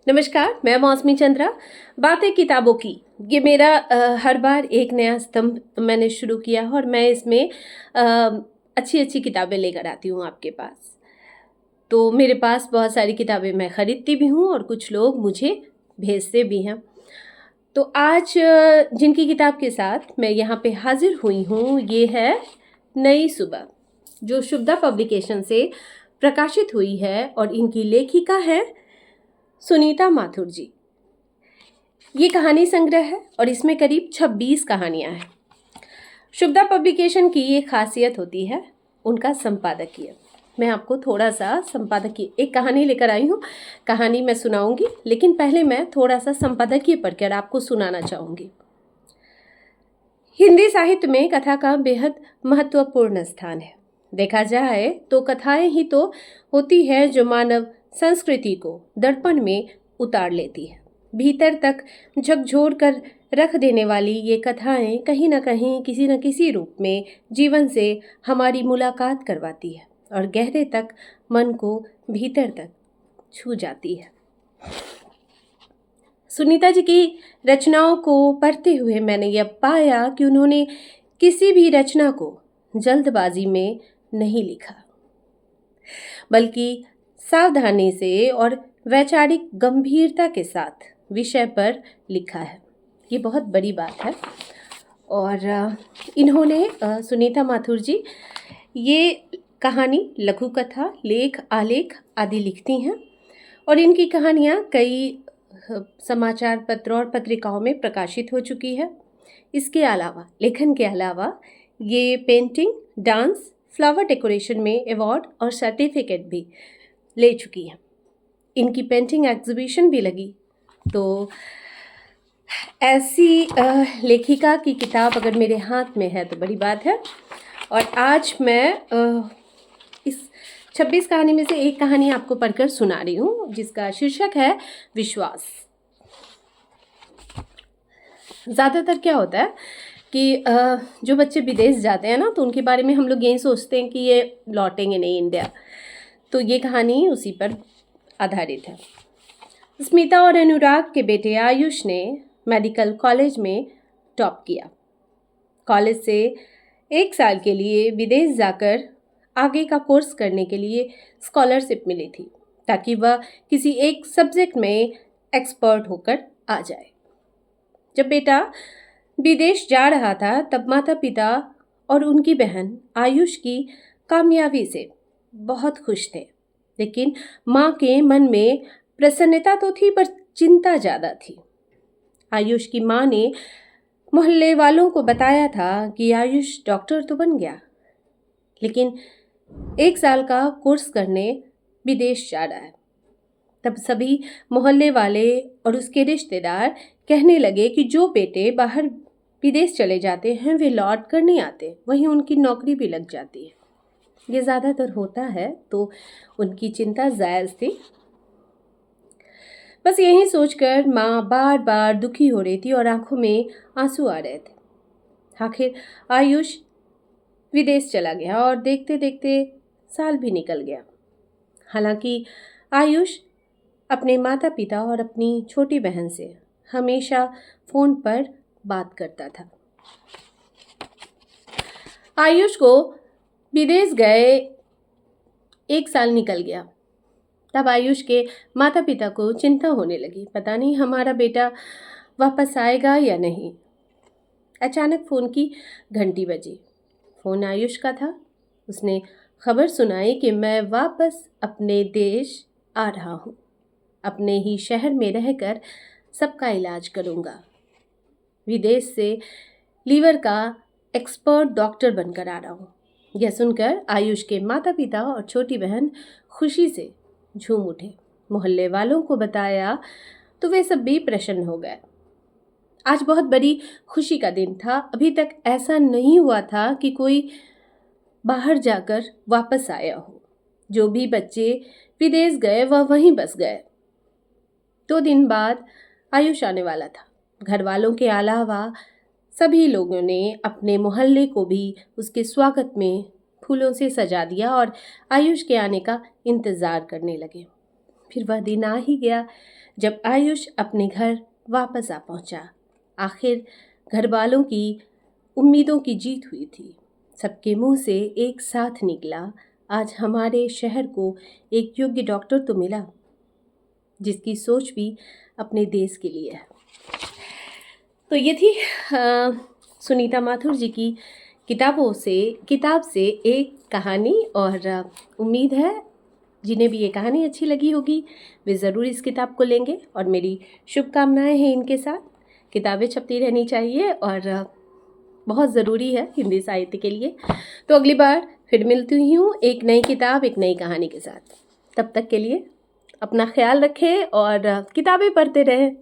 नमस्कार, मैं मौसमी चंद्रा। बातें किताबों की, ये मेरा हर बार एक नया स्तंभ मैंने शुरू किया है और मैं इसमें अच्छी अच्छी किताबें लेकर आती हूँ आपके पास। तो मेरे पास बहुत सारी किताबें मैं ख़रीदती भी हूँ और कुछ लोग मुझे भेजते भी हैं। तो आज जिनकी किताब के साथ मैं यहाँ पे हाजिर हुई हूँ, ये है नई सुबह, जो शुभदा पब्लिकेशन से प्रकाशित हुई है और इनकी लेखिका है सुनीता माथुर जी। ये कहानी संग्रह है और इसमें करीब 26 कहानियां हैं। शुभदा पब्लिकेशन की ये खासियत होती है उनका संपादकीय। मैं आपको थोड़ा सा संपादकीय एक कहानी लेकर आई हूँ, कहानी मैं सुनाऊंगी, लेकिन पहले मैं थोड़ा सा संपादकीय पढ़कर आपको सुनाना चाहूँगी। हिंदी साहित्य में कथा का बेहद महत्वपूर्ण स्थान है। देखा जाए तो कथाएं ही तो होती है जो मानव संस्कृति को दर्पण में उतार लेती है। भीतर तक झकझोर कर रख देने वाली ये कथाएं कहीं न कहीं किसी न किसी रूप में जीवन से हमारी मुलाकात करवाती है और गहरे तक मन को भीतर तक छू जाती है। सुनीता जी की रचनाओं को पढ़ते हुए मैंने यह पाया कि उन्होंने किसी भी रचना को जल्दबाजी में नहीं लिखा, बल्कि सावधानी से और वैचारिक गंभीरता के साथ विषय पर लिखा है। ये बहुत बड़ी बात है। और इन्होंने सुनीता माथुर जी ये कहानी, लघु कथा, लेख, आलेख आदि लिखती हैं और इनकी कहानियाँ कई समाचार पत्र और पत्रिकाओं में प्रकाशित हो चुकी है। इसके अलावा, लेखन के अलावा, ये पेंटिंग, डांस, फ्लावर डेकोरेशन में अवार्ड और सर्टिफिकेट भी ले चुकी हैं। इनकी पेंटिंग एग्जीबिशन भी लगी। तो ऐसी लेखिका की किताब अगर मेरे हाथ में है तो बड़ी बात है। और आज मैं इस 26 कहानी में से एक कहानी आपको पढ़कर सुना रही हूँ, जिसका शीर्षक है विश्वास। ज़्यादातर क्या होता है कि जो बच्चे विदेश जाते हैं ना, तो उनके बारे में हम लोग यही सोचते हैं कि ये लौटेंगे नहीं इंडिया। तो ये कहानी उसी पर आधारित है। स्मिता और अनुराग के बेटे आयुष ने मेडिकल कॉलेज में टॉप किया। कॉलेज से 1 साल के लिए विदेश जाकर आगे का कोर्स करने के लिए स्कॉलरशिप मिली थी, ताकि वह किसी एक सब्जेक्ट में एक्सपर्ट होकर आ जाए। जब बेटा विदेश जा रहा था, तब माता पिता और उनकी बहन आयुष की कामयाबी से बहुत खुश थे, लेकिन माँ के मन में प्रसन्नता तो थी, पर चिंता ज़्यादा थी। आयुष की माँ ने मोहल्ले वालों को बताया था कि आयुष डॉक्टर तो बन गया, लेकिन 1 साल का कोर्स करने विदेश जा रहा है। तब सभी मोहल्ले वाले और उसके रिश्तेदार कहने लगे कि जो बेटे बाहर विदेश चले जाते हैं वे लौट कर नहीं आते, वहीं उनकी नौकरी भी लग जाती है। ये ज़्यादातर होता है, तो उनकी चिंता जायज़ थी। बस यही सोचकर माँ बार बार दुखी हो रही थी और आंखों में आंसू आ रहे थे। आखिर आयुष विदेश चला गया और देखते देखते साल भी निकल गया। हालांकि आयुष अपने माता पिता और अपनी छोटी बहन से हमेशा फ़ोन पर बात करता था। आयुष को विदेश गए 1 साल निकल गया। तब आयुष के माता पिता को चिंता होने लगी, पता नहीं हमारा बेटा वापस आएगा या नहीं। अचानक फ़ोन की घंटी बजी। फ़ोन आयुष का था। उसने खबर सुनाई कि मैं वापस अपने देश आ रहा हूँ, अपने ही शहर में रहकर सबका इलाज करूँगा। विदेश से लीवर का एक्सपर्ट डॉक्टर बनकर आ रहा हूँ। यह सुनकर आयुष के माता पिता और छोटी बहन खुशी से झूम उठे। मोहल्ले वालों को बताया तो वे सब भी प्रसन्न हो गए। आज बहुत बड़ी खुशी का दिन था। अभी तक ऐसा नहीं हुआ था कि कोई बाहर जाकर वापस आया हो। जो भी बच्चे विदेश गए वह वहीं बस गए। 2 दिन बाद आयुष आने वाला था। घर वालों के अलावा सभी लोगों ने अपने मोहल्ले को भी उसके स्वागत में फूलों से सजा दिया और आयुष के आने का इंतज़ार करने लगे। फिर वह दिन आ ही गया जब आयुष अपने घर वापस आ पहुंचा। आखिर घर वालों की उम्मीदों की जीत हुई थी। सबके मुंह से एक साथ निकला, आज हमारे शहर को एक योग्य डॉक्टर तो मिला जिसकी सोच भी अपने देश के लिए है। तो ये थी सुनीता माथुर जी की किताब से एक कहानी। और उम्मीद है जिन्हें भी ये कहानी अच्छी लगी होगी वे ज़रूर इस किताब को लेंगे, और मेरी शुभकामनाएं हैं इनके साथ। किताबें छपती रहनी चाहिए और बहुत ज़रूरी है हिंदी साहित्य के लिए। तो अगली बार फिर मिलती हूँ एक नई किताब, एक नई कहानी के साथ। तब तक के लिए अपना ख्याल रखें और किताबें पढ़ते रहें।